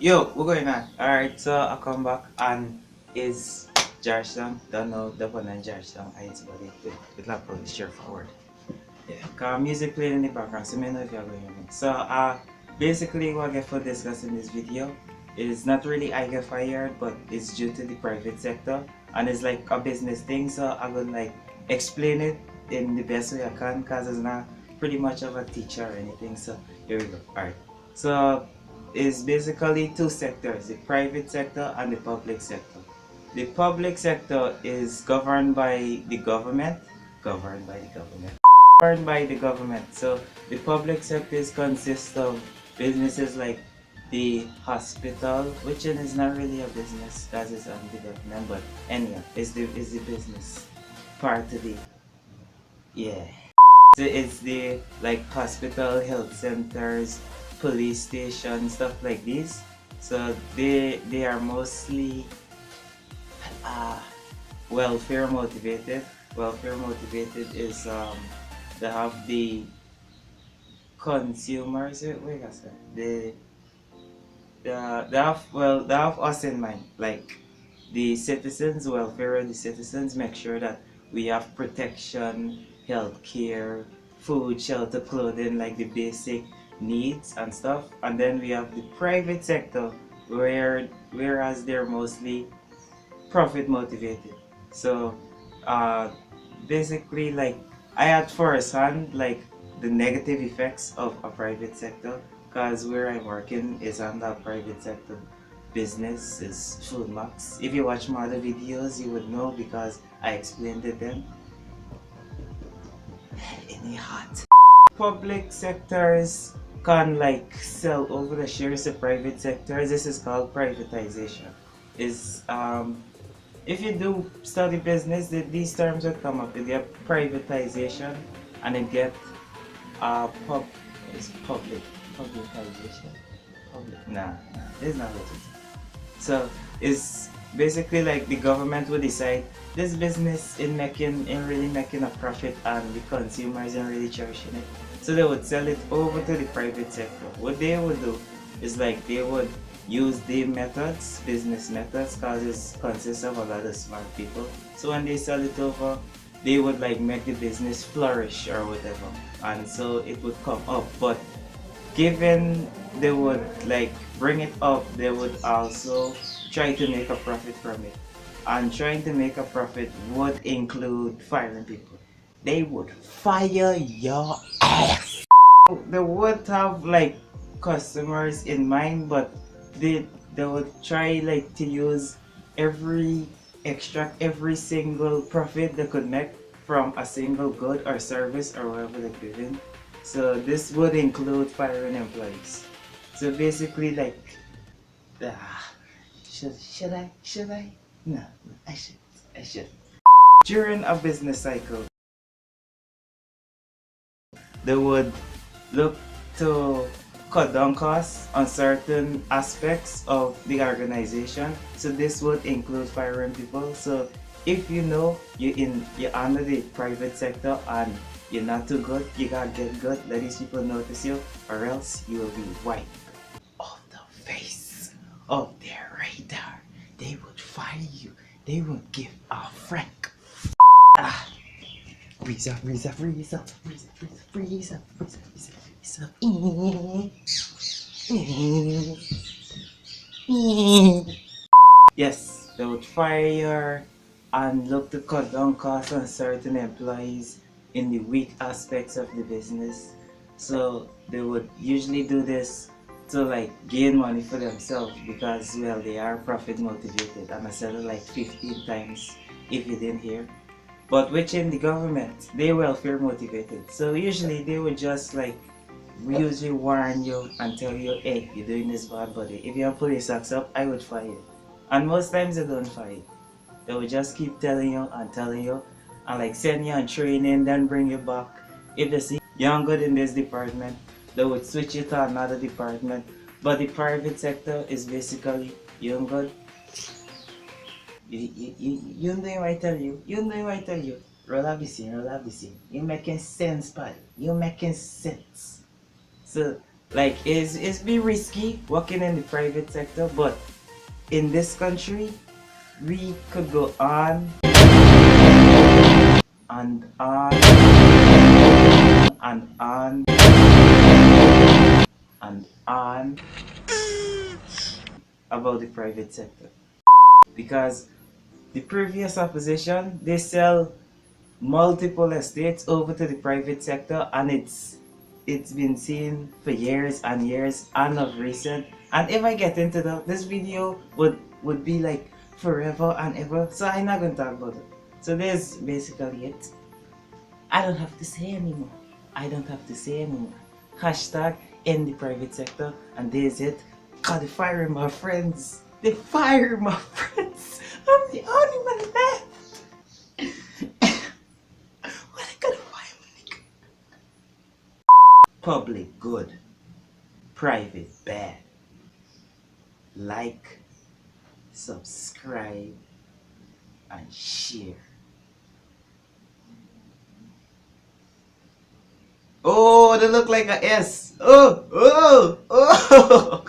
Yo, we're going on. Alright, so I come back and is Georgetown. Don't know the one in Georgetown. I it's about it with like probably straightforward. Yeah, cause music playing in the background, so may know if you're going on it. So basically what I get for discussing this video is not really I get fired, but it's due to the private sector and it's like a business thing. So I'm gonna like explain it in the best way I can, cause it's not pretty much of a teacher or anything. So here we go. Alright. So it's basically two sectors, the private sector and the public sector. The public sector is governed by the government, governed by the government, governed by the government. So the public sector consists of businesses like the hospital, which is not really a business because it's under the government, but anyhow, it's the business part of the, yeah. So it's the like hospital, health centers, police stations, stuff like this. So they are mostly uh, welfare motivated. Welfare motivated is they have the consumers. Wait a second. They have us in mind. Like the citizens, welfare of the citizens, make sure that we have protection, health care, food, shelter, clothing, like the basic needs and stuff. And then we have the private sector whereas they're mostly profit motivated. So basically like I had firsthand like the negative effects of a private sector because where I'm working is under a private sector business is Food Max. If you watch my other videos you would know because I explained it then. Any hot. Public sectors can like sell over the shares to private sectors. This is called privatization. Is if you do study business, these terms will come up. You get privatization and you get pub is publicization. Nah, this is not what it is. So it's basically like the government will decide this business in really making a profit and the consumers are really cherishing it. So they would sell it over to the private sector. What they would do is like they would use the methods, business methods, because it consists of a lot of smart people. So when they sell it over, they would like make the business flourish or whatever, and so it would come up. But given they would like bring it up, they would also try to make a profit from it. And trying to make a profit would include firing people. They would fire your ass. They would have like customers in mind, but they would try like to use extract every single profit they could make from a single good or service or whatever they're giving. So this would include firing employees. So basically like should I no, I should during a business cycle they would look to cut down costs on certain aspects of the organization. So this would include firing people. So if you know you're under the private sector and you're not too good, you gotta get good. Let these people notice you, or else you will be wiped off the face of their radar. They would fire you. They would give a frank. Ah. Freeze up, freeze up, freeze up, freeze up, freeze up, freeze up, freeze up, freeze up, freeze up. Yes, they would fire and look to cut down costs on certain employees in the weak aspects of the business. So they would usually do this to like gain money for themselves because well they are profit motivated. And I said it like 15 times if you didn't hear. But within the government, they welfare motivated. So usually they would just like usually warn you and tell you, hey, you're doing this bad, buddy. If you don't pull your socks up, I would fire you. And most times they don't fire you. They would just keep telling you and like send you on training, then bring you back. If they see you're good in this department, they would switch you to another department. But the private sector is basically you're good. You know what I tell you. You know what I tell you. Roll up the scene, roll up the scene. You making sense, buddy. You making sense. So Like it's be risky working in the private sector, but in this country we could go on and on and on and on about the private sector because the previous opposition they sell multiple estates over to the private sector, and it's been seen for years and years and of recent. And if I get into this video would be like forever and ever, so I'm not gonna talk about it. So there's basically it. I don't have to say anymore. I don't have to say anymore. Hashtag in the private sector, and there's it. God, they firing my friends. They firing my friends. I'm the only one left. What I gonna fire my nigga? Public good, private bad. Like, subscribe, and share. Oh, they look like a S. Oh, oh, oh.